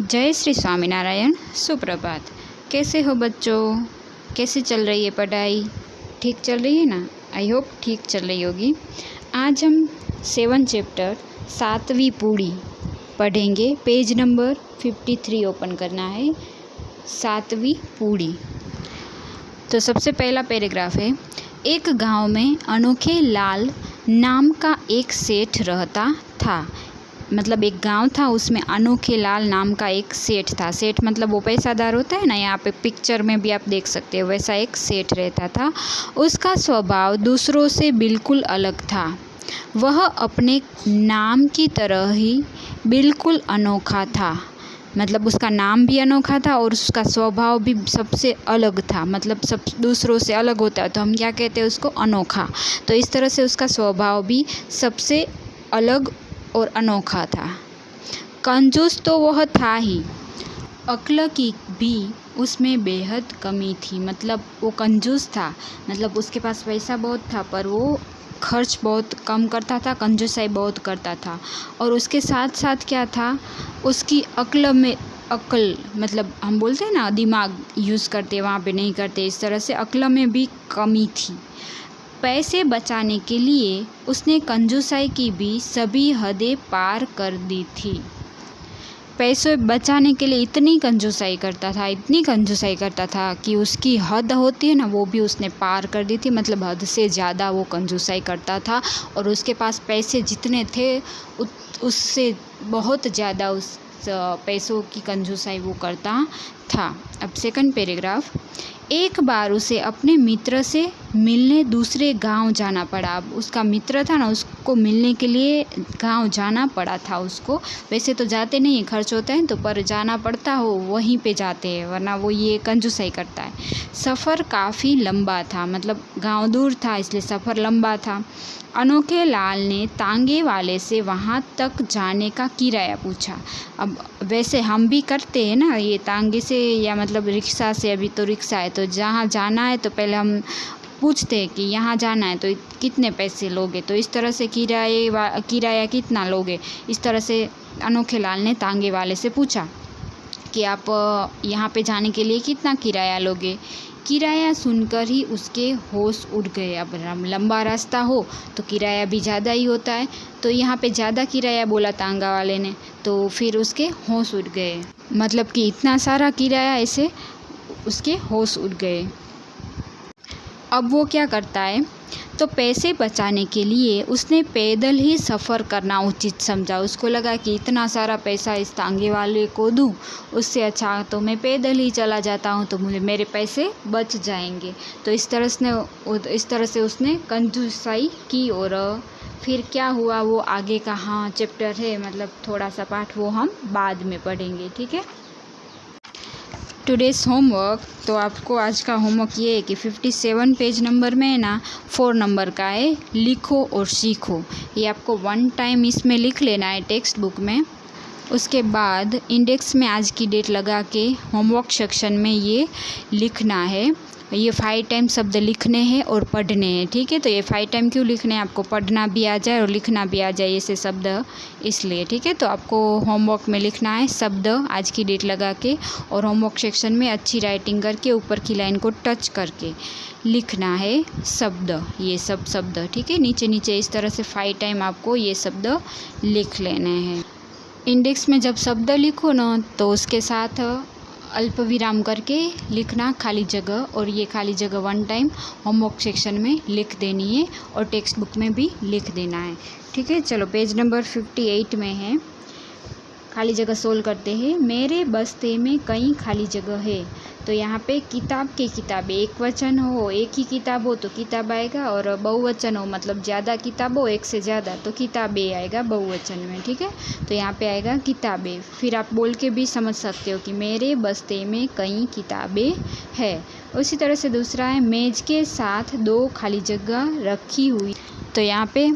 जय श्री स्वामीनारायण। सुप्रभात। कैसे हो बच्चों? कैसे चल रही है पढ़ाई? ठीक चल रही है ना? आई होप ठीक चल रही होगी। आज हम 7 चैप्टर 7वीं पूड़ी पढ़ेंगे। पेज नंबर 53 ओपन करना है। 7वीं पूड़ी। तो सबसे पहला पैराग्राफ है, एक गांव में अनोखे लाल नाम का एक सेठ रहता था। मतलब एक गांव था, उसमें अनोखे लाल नाम का एक सेठ था। सेठ मतलब वो पैसादार होता है ना, यहाँ पे पिक्चर में भी आप देख सकते हो, वैसा एक सेठ रहता था। उसका स्वभाव दूसरों से बिल्कुल अलग था। वह अपने नाम की तरह ही बिल्कुल अनोखा था। मतलब उसका नाम भी अनोखा था और उसका स्वभाव भी सबसे अलग था। मतलब सब दूसरों से अलग होता है तो हम क्या कहते हैं उसको? अनोखा। तो इस तरह से उसका स्वभाव भी सबसे अलग और अनोखा था। कंजूस तो वह था ही, अक्ल की भी उसमें बेहद कमी थी। मतलब वो कंजूस था, मतलब उसके पास पैसा बहुत था पर वो खर्च बहुत कम करता था, कंजूसाई बहुत करता था। और उसके साथ साथ क्या था, उसकी अक्ल मतलब हम बोलते हैं ना दिमाग यूज़ करते, वहाँ पे नहीं करते, इस तरह से अक्ल में भी कमी थी। पैसे बचाने के लिए उसने कंजूसाई की भी सभी हदें पार कर दी थी। पैसे बचाने के लिए इतनी कंजूसाई करता था कि उसकी हद होती है ना, वो भी उसने पार कर दी थी। मतलब हद से ज़्यादा वो कंजूसाई करता था और उसके पास पैसे जितने थे उससे बहुत ज़्यादा उस पैसों की कंजूसाई वो करता था। अब सेकंड पैराग्राफ, एक बार उसे अपने मित्र से मिलने दूसरे गांव जाना पड़ा। अब उसका मित्र था ना, उसको मिलने के लिए गांव जाना पड़ा था उसको। वैसे तो जाते नहीं है, खर्च होता है तो, पर जाना पड़ता हो वहीं पे जाते हैं, वरना वो ये कंजूसाई करता है। सफ़र काफ़ी लंबा था, मतलब गांव दूर था इसलिए सफ़र लंबा था। अनोखे लाल ने तांगे वाले से वहाँ तक जाने का किराया पूछा। अब वैसे हम भी करते हैं ना ये तांगे से या मतलब रिक्शा से। अभी तो रिक्शा है तो जहाँ जाना है तो पहले हम पूछते हैं कि यहाँ जाना है तो कितने पैसे लोगे, तो इस तरह से किराया कितना लोगे, इस तरह से अनोखे लाल ने तांगे वाले से पूछा कि आप यहाँ पे जाने के लिए कितना किराया लोगे। किराया सुनकर ही उसके होश उड़ गए। अब लंबा रास्ता हो तो किराया भी ज़्यादा ही होता है, तो यहाँ पे ज़्यादा किराया बोला तांगा वाले ने, तो फिर उसके होश उड़ गए। मतलब कि इतना सारा किराया, ऐसे उसके होश उड़ गए। अब वो क्या करता है, तो पैसे बचाने के लिए उसने पैदल ही सफ़र करना उचित समझा। उसको लगा कि इतना सारा पैसा इस तांगे वाले को दूं, उससे अच्छा तो मैं पैदल ही चला जाता हूं, तो मेरे पैसे बच जाएंगे। तो इस तरह से उसने कंजूसाई की। और फिर क्या हुआ वो आगे का चैप्टर है, मतलब थोड़ा सा पाठ, वो हम बाद में पढ़ेंगे। ठीक है। टुडेज़ होमवर्क, तो आपको आज का होमवर्क ये है कि 57 पेज नंबर में है ना 4 नंबर का है, लिखो और सीखो। ये आपको 1 टाइम इसमें लिख लेना है टेक्स्ट बुक में। उसके बाद इंडेक्स में आज की डेट लगा के होमवर्क सेक्शन में ये लिखना है। ये 5 टाइम शब्द लिखने हैं और पढ़ने हैं। ठीक है। तो ये 5 टाइम क्यों लिखने हैं, आपको पढ़ना भी आ जाए और लिखना भी आ जाए ऐसे शब्द, इसलिए। ठीक है। तो आपको होमवर्क में लिखना है शब्द आज की डेट लगा के, और होमवर्क सेक्शन में अच्छी राइटिंग करके ऊपर की लाइन को टच करके लिखना है शब्द, ये सब शब्द। ठीक है। नीचे नीचे इस तरह से 5 टाइम आपको ये शब्द लिख लेने हैं। इंडेक्स में जब शब्द लिखो ना तो उसके साथ अल्प विराम करके लिखना खाली जगह, और ये खाली जगह 1 टाइम होमवर्क सेक्शन में लिख देनी है और टेक्स्ट बुक में भी लिख देना है। ठीक है। चलो पेज नंबर 58 में है, खाली जगह सोल्व करते हैं। मेरे बस्ते में कई खाली जगह है। तो यहाँ पे किताब के किताबें, एक वचन हो, एक ही किताब हो तो किताब आएगा, और बहुवचन हो मतलब ज़्यादा किताब हो, एक से ज़्यादा, तो किताबें आएगा बहुवचन में। ठीक है। तो यहाँ पे आएगा किताबें। फिर आप बोल के भी समझ सकते हो कि मेरे बस्ते में कई किताबें है। उसी तरह से दूसरा है, मेज़ के साथ 2 खाली जगह रखी हुई। तो यहाँ पे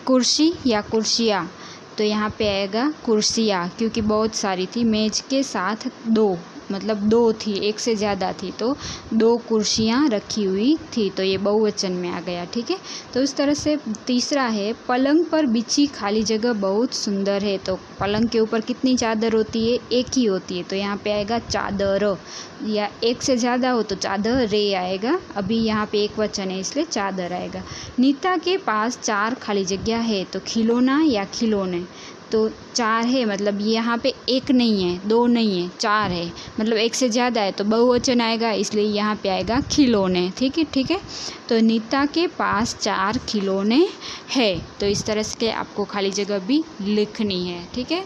कुर्सी या कुर्सियाँ, तो यहाँ पे आएगा कुर्सियाँ, क्योंकि बहुत सारी थी। मेज़ के साथ 2 मतलब 2 थी, एक से ज़्यादा थी, तो 2 कुर्सियाँ रखी हुई थी, तो ये बहुवचन में आ गया। ठीक है, तो इस तरह से तीसरा है पलंग पर बिछी खाली जगह बहुत सुंदर है। तो पलंग के ऊपर कितनी चादर होती है? एक ही होती है, तो यहाँ पे आएगा चादर, या एक से ज़्यादा हो तो चादर रे आएगा। अभी यहाँ पे एक वचन है इसलिए चादर आएगा। नीता के पास 4 खाली जगह है, तो खिलौना या खिलौने, तो 4 है मतलब यहाँ पे एक नहीं है, 2 नहीं है, 4 है, मतलब एक से ज़्यादा है तो बहुवचन आएगा, इसलिए यहाँ पे आएगा खिलौने। ठीक है, ठीक है, तो नीता के पास 4 खिलौने हैं। तो इस तरह से आपको खाली जगह भी लिखनी है। ठीक है।